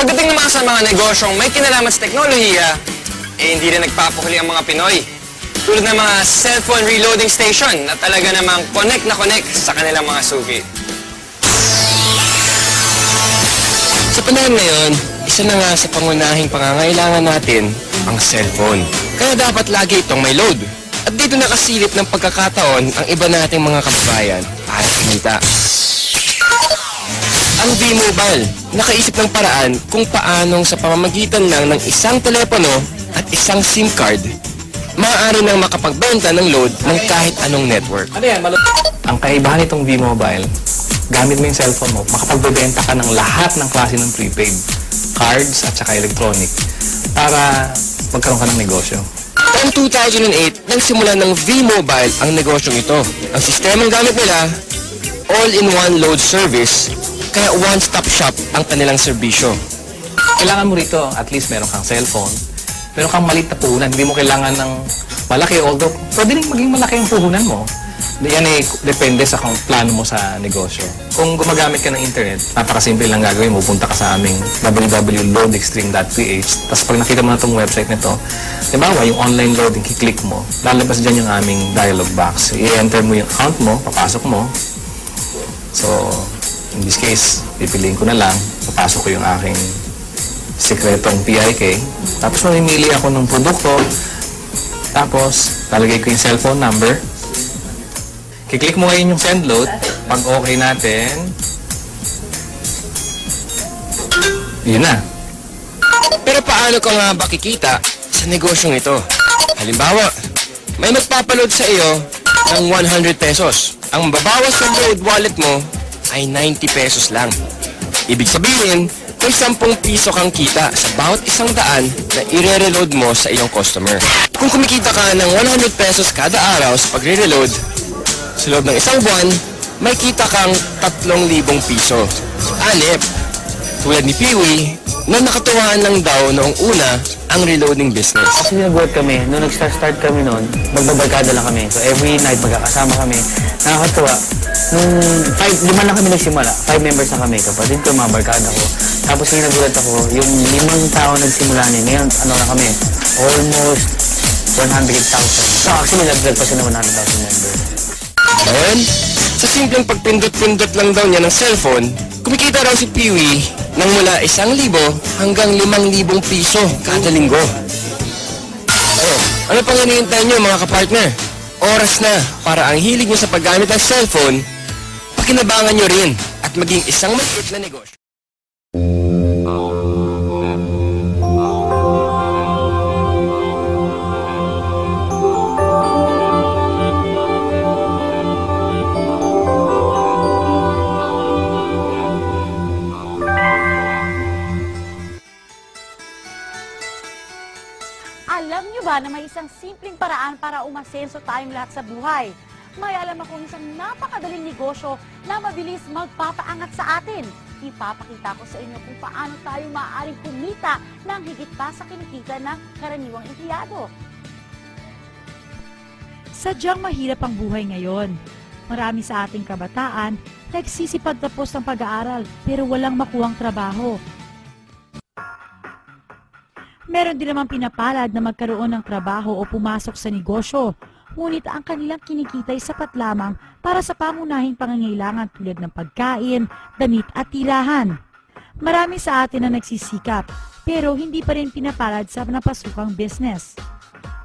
pagdating naman sa mga negosyong may kinalaman sa teknolohiya, hindi rin nagpapahuli ang mga Pinoy. Tulad ng mga cellphone reloading station na talaga namang connect na connect sa kanilang mga suki. Sa panahon ngayon, isa na nga sa pangunahing pangangailangan natin ang cellphone. Kaya dapat lagi itong may load. At dito nakasilip ng pagkakataon ang iba nating mga kababayan para kumita. Ang V-Mobile, nakaisip ng paraan kung paanong sa pamamagitan lang ng isang telepono at isang SIM card, maaari nang makapagbenta ng load ng kahit anong network. Ang kaibahan nitong V-Mobile, gamit mo yung cellphone mo, makapagbebenta ka ng lahat ng klase ng prepaid, cards at saka electronic, para magkaroon ka ng negosyo. Taong 2008, nagsimula ng V-Mobile ang negosyong ito. Ang sistemang gamit nila, all-in-one load service, kaya one-stop shop ang kanilang serbisyo. Kailangan mo rito, at least meron kang cellphone, meron kang maliit na puhunan, hindi mo kailangan ng malaki, although pwede rin maging malaki ang puhunan mo. Yan ay depende sa plano mo sa negosyo. Kung gumagamit ka ng internet, napakasimple lang gagawin mo. Punta ka sa aming www.loadextreme.ph. Tapos pag nakita mo na itong website nito, diba, yung online loading, kiklik mo, lalabas dyan yung aming dialog box. I-enter mo yung account mo, papasok mo. So, in this case, pipiliin ko na lang, papasok ko yung aking sekretong PIK. Tapos mamimili ako ng produkto. Tapos, lalagay ko yung cellphone number. Kiklik mo ngayon yung send load. Pag okay natin, yun na. Pero paano ka nga ba kikita sa negosyong ito? Halimbawa, may magpapaload sa iyo ng 100 pesos. Ang mababawas sa load wallet mo ay 90 pesos lang. Ibig sabihin, may 10 piso kang kita sa bawat 100 na i-reload mo sa iyong customer. Kung kumikita ka ng 100 pesos kada araw sa pagre-reload, sa loob ng isang buwan, may kita kang 3,000 piso. Anip, tulad ni Peewee, na nakatuwaan lang daw noong una ang reloading business. Kasi nag-work kami, nung nag-start kami noon, magbabarkada lang kami. So every night magkakasama kami. Nakakatuwa. Nung 5 lang kami nagsimula, 5 members na kami. Kapatid ko, mga barkada ko. Tapos ngayon nagulat ako, yung 5 tao nagsimula niya. Ngayon, ano na kami, almost 100,000. So actually, nag-drag pa siya ng 100,000 members. Ngayon, sa simpleng pagpindot-pindot lang daw niya ng cellphone, kumikita raw si Peewee ng mula 1,000 hanggang 5,000 piso kada linggo. Ano pang hinihintay niyo mga kapartner? Oras na para ang hilig niyo sa paggamit ng cellphone, pakinabangan niyo rin at maging isang maliit na negosyo. Alam niyo ba na may isang simpleng paraan para umasenso tayong lahat sa buhay? May alam akong isang napakadaling negosyo na mabilis magpapaangat sa atin. Ipapakita ko sa inyo kung paano tayo maaaring kumita ng higit pa sa kinikita ng karaniwang empleyado. Sadyang mahirap ang buhay ngayon. Marami sa ating kabataan nagsisipag tapos ng pag-aaral pero walang makuhang trabaho. Meron din naman pinapalad na magkaroon ng trabaho o pumasok sa negosyo, ngunit ang kanilang kinikita'y sapat lamang para sa pangunahing pangangailangan tulad ng pagkain, damit at tirahan. Marami sa atin na nagsisikap, pero hindi pa rin pinapalad sa napasukang business.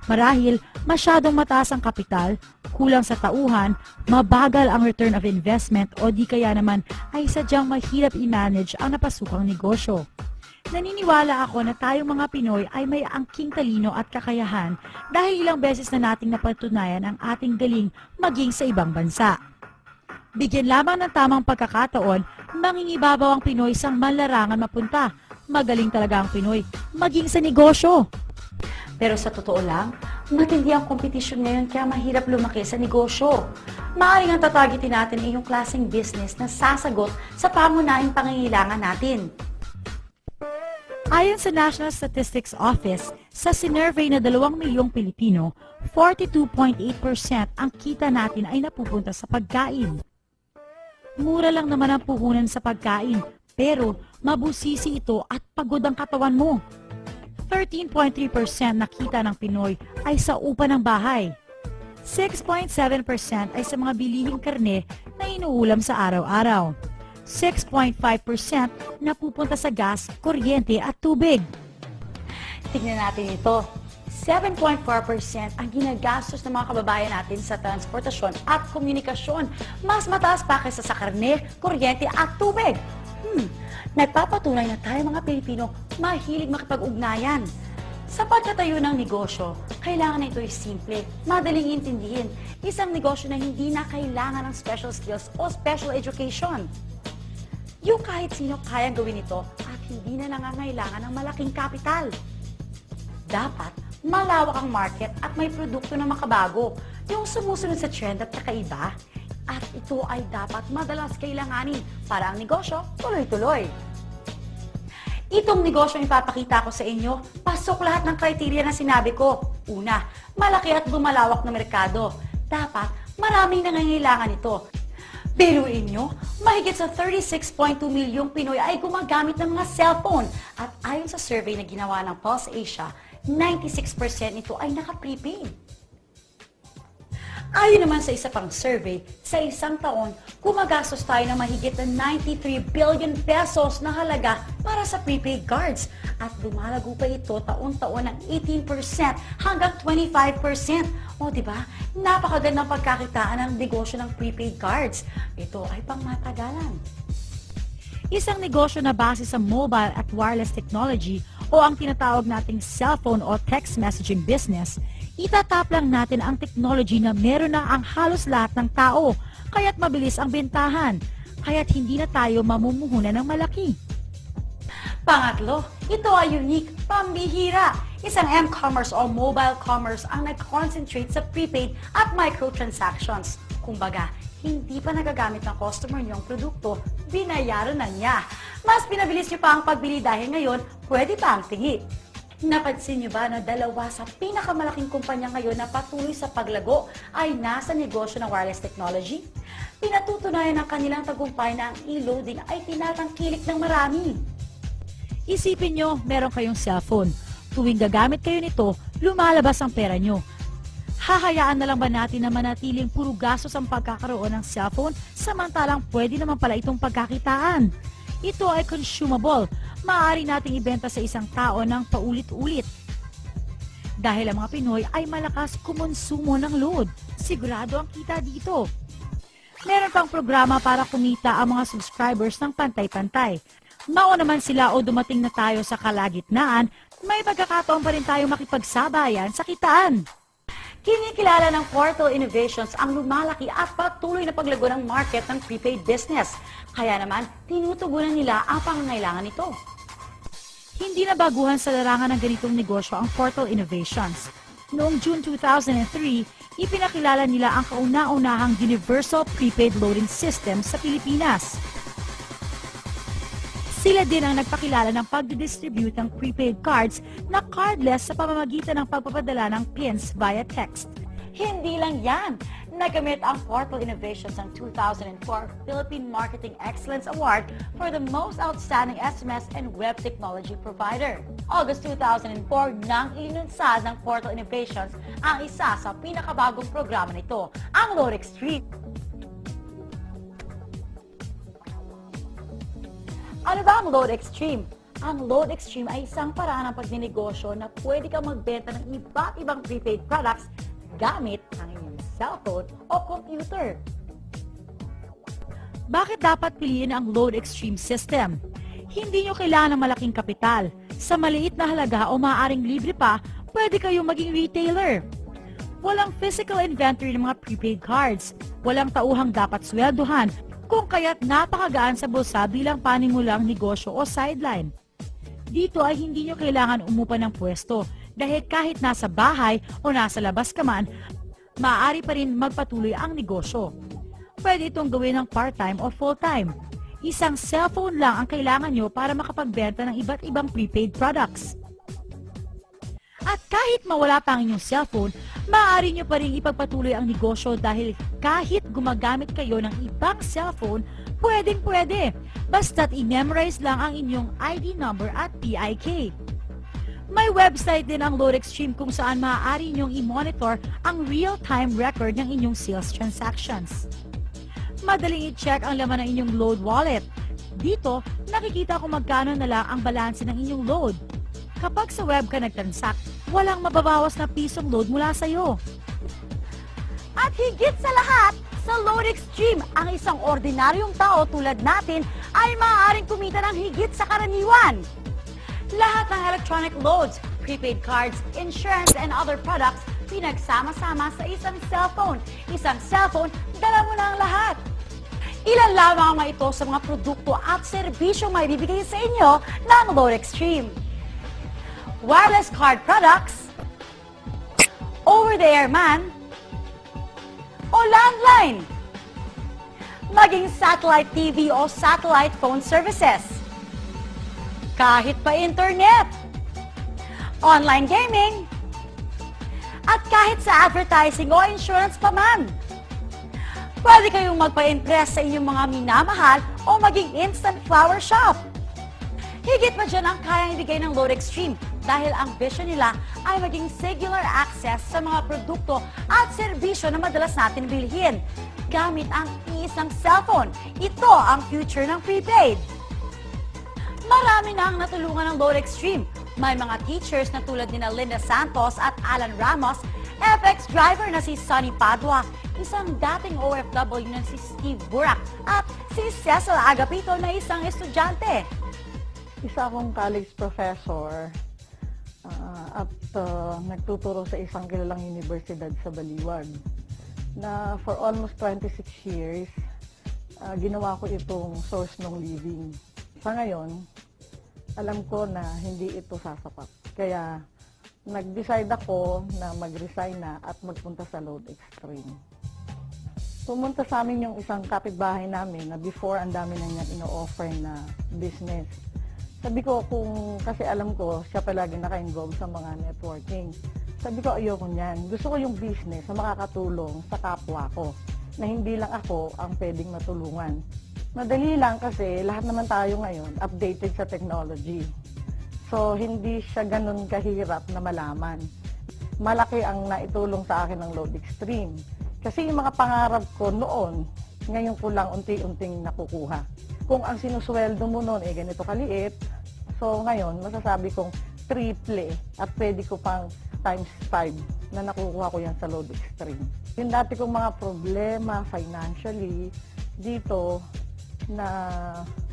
Marahil masyadong mataas ang kapital, kulang sa tauhan, mabagal ang return of investment o di kaya naman ay sadyang mahirap i-manage ang napasukang negosyo. Naniniwala ako na tayong mga Pinoy ay may angking talino at kakayahan dahil ilang beses na nating napatunayan ang ating galing maging sa ibang bansa. Bigyan lamang ng tamang pagkakataon, mangingibabaw ang Pinoy sa manlarangan mapunta. Magaling talaga ang Pinoy maging sa negosyo. Pero sa totoo lang, matindi ang kompetisyon ngayon kaya mahirap lumaki sa negosyo. Maaaring ang tatagitin natin ay yung klaseng business na sasagot sa pangunahing pangangailangan natin. Ayon sa National Statistics Office, sa sinurvey na 2 milyong Pilipino, 42.8% ang kita natin ay napupunta sa pagkain. Mura lang naman ang puhunan sa pagkain, pero mabusisi ito at pagod ang katawan mo. 13.3% na kita ng Pinoy ay sa upa ng bahay. 6.7% ay sa mga bilihing karne na inuulam sa araw-araw. 6.5% napupunta sa gas, kuryente at tubig. Tignan natin ito. 7.4% ang ginagastos ng mga kababayan natin sa transportasyon at komunikasyon. Mas mataas pa kaysa sa karne, kuryente at tubig. Nagpapatunay na tayo mga Pilipino mahilig makipag-ugnayan. Sa pagtatayo ng negosyo, kailangan ito ay simple, madaling intindihin. Isang negosyo na hindi na kailangan ng special skills o special education. Yung kahit sino kayang gawin ito at hindi na nangangailangan ng malaking kapital. Dapat malawak ang market at may produkto na makabago, yung sumusunod sa trend at kakaiba. At ito ay dapat madalas kailanganin para ang negosyo tuloy-tuloy. Itong negosyo ipapakita ko sa inyo, pasok lahat ng criteria na sinabi ko. Una, malaki at bumalawak na merkado. Dapat maraming nangangailangan ito. Biruin nyo, mahigit sa 36.2 milyong Pinoy ay gumagamit ng mga cellphone. At ayon sa survey na ginawa ng Pulse Asia, 96% nito ay naka-prepaid. Ayon naman sa isa pang survey, sa isang taon, gumagastos tayo ng mahigit na 93 billion pesos na halaga para sa prepaid cards. At lumalago pa ito taon-taon ng 18% hanggang 25%. O diba, napakagandang pagkakitaan ng negosyo ng prepaid cards. Ito ay pangmatagalan. Isang negosyo na base sa mobile at wireless technology o ang tinatawag nating cellphone o text messaging business, itatap lang natin ang technology na meron na ang halos lahat ng tao, kaya't mabilis ang bentahan, kaya't hindi na tayo mamumuhunan ng malaki. Pangatlo, ito ay unique, pambihira. Isang m-commerce o mobile commerce ang nag-concentrate sa prepaid at microtransactions. Kumbaga, hindi pa nagagamit ng customer niyong produkto, binayaran na niya. Mas pinabilis niyo pa ang pagbili dahil ngayon, pwede pa ang tingi. Napansin niyo ba na dalawa sa pinakamalaking kumpanya ngayon na patuloy sa paglago ay nasa negosyo ng wireless technology? Pinatutunayan ng kanilang tagumpay na ang e-loading ay tinatangkilik ng marami. Isipin nyo, meron kayong cellphone. Tuwing gagamit kayo nito, lumalabas ang pera nyo. Hahayaan na lang ba natin na manatiling puro gastos ang pagkakaroon ng cellphone samantalang pwede naman pala itong pagkakitaan? Ito ay consumable. Maaari nating ibenta sa isang tao ng paulit-ulit. Dahil ang mga Pinoy ay malakas kumonsumo ng load. Sigurado ang kita dito. Meron pang programa para kumita ang mga subscribers ng pantay-pantay. Mauna man sila o dumating na tayo sa kalagitnaan, may pagkakataon pa rin tayo makipagsabayan sa kitaan. Kinikilala ng Portal Innovations ang lumalaki at patuloy na paglago ng market ng prepaid business. Kaya naman, tinutugunan nila ang pangangailangan nito. Hindi na baguhan sa larangan ng ganitong negosyo ang Portal Innovations. Noong June 2003, ipinakilala nila ang kauna-unahang Universal Prepaid Loading System sa Pilipinas. Sila din ang nagpakilala ng pagdidistribute ng prepaid cards na cardless sa pamamagitan ng pagpapadala ng pins via text. Hindi lang yan. Nagamit ang Portal Innovations ang 2004 Philippine Marketing Excellence Award for the Most Outstanding SMS and Web Technology Provider. August 2004 nang ilinunsad ng Portal Innovations ang isa sa pinakabagong programa nito, ang Load Extreme. Ano ba ang Load Extreme? Ang Load Extreme ay isang paraan ng pagninegosyo na pwede kang magbenta ng iba't ibang prepaid products gamit ang inyong cellphone o computer. Bakit dapat piliin ang Load Extreme system? Hindi nyo kailangan ng malaking kapital. Sa maliit na halaga o maaaring libre pa, pwede kayong maging retailer. Walang physical inventory ng mga prepaid cards. Walang tauhang dapat swelduhan, kung kaya't napakagaan sa bulsa bilang panimulang negosyo o sideline. Dito ay hindi nyo kailangan umupa ng pwesto dahil kahit nasa bahay o nasa labas ka man, maaari pa rin magpatuloy ang negosyo. Pwede itong gawin ng part-time o full-time. Isang cellphone lang ang kailangan nyo para makapagbenta ng iba't ibang prepaid products. At kahit mawala pa ang inyong cellphone, maaari nyo pa rin ipagpatuloy ang negosyo dahil kahit gumagamit kayo ng ibang cellphone, Pwedeng-pwede, basta't i-memorize lang ang inyong ID number at PIK. May website din ang LoadExtreme kung saan maaari ninyong i-monitor ang real-time record ng inyong sales transactions. Madaling i-check ang laman ng inyong load wallet. Dito, nakikita kung magkano na lang ang balanse ng inyong load. Kapag sa web ka nag-transact, walang mababawas na pisong load mula sa iyo. At higit sa lahat, sa LoadExtreme, ang isang ordinaryong tao tulad natin ay maaaring kumita ng higit sa karaniwan. Lahat ng electronic loads, prepaid cards, insurance, and other products, pinagsama-sama sa isang cellphone. Isang cellphone, dala mo na ang lahat. Ilan lamang ang mga ito sa mga produkto at serbisyong may bibigay sa inyo ng LoadExtreme. Wireless card products, over-the-air man, o landline, maging satellite TV o satellite phone services, kahit pa internet, online gaming, at kahit sa advertising o insurance pa man. Pwede kayong magpa-impress sa inyong mga minamahal o maging instant flower shop. Higit pa dyan ang kayang ibigay ng LoadExtreme dahil ang vision nila ay maging singular access sa mga produkto at serbisyo na madalas natin bilhin gamit ang isang cellphone. Ito ang future ng prepaid. Marami na ang natulungan ng LoadExtreme. May mga teachers na tulad nina Linda Santos at Alan Ramos, FX driver na si Sonny Padua, isang dating OFW na si Steve Burak, at si Cecil Agapito na isang estudyante. Isa akong college professor at nagtuturo sa isang kilalang universidad sa Baliwag na for almost 26 years, ginawa ko itong source ng living. Sa ngayon, alam ko na hindi ito sasapat. Kaya nag-decide ako na mag-resign na at magpunta sa LoadExtreme. Pumunta sa amin yung isang kapitbahay namin na before ang dami na niya ino-offer na business. Sabi ko kasi alam ko siya palagi naka-involved sa mga networking. Sabi ko ayoko niyan. Gusto ko yung business na makakatulong sa kapwa ko na hindi lang ako ang pwedeng matulungan. Madali lang kasi lahat naman tayo ngayon updated sa technology. So, hindi siya ganun kahirap na malaman. Malaki ang naitulong sa akin ng LoadExtreme. Kasi yung mga pangarap ko noon, ngayon ko lang unti-unting nakukuha. Kung ang sinusweldo mo noon ganito kaliit, so ngayon masasabi kong triple at pwede ko pang times 5 na nakukuha ko yan sa LoadExtreme. Yung dati kong mga problema financially, dito na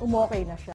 umokay na siya.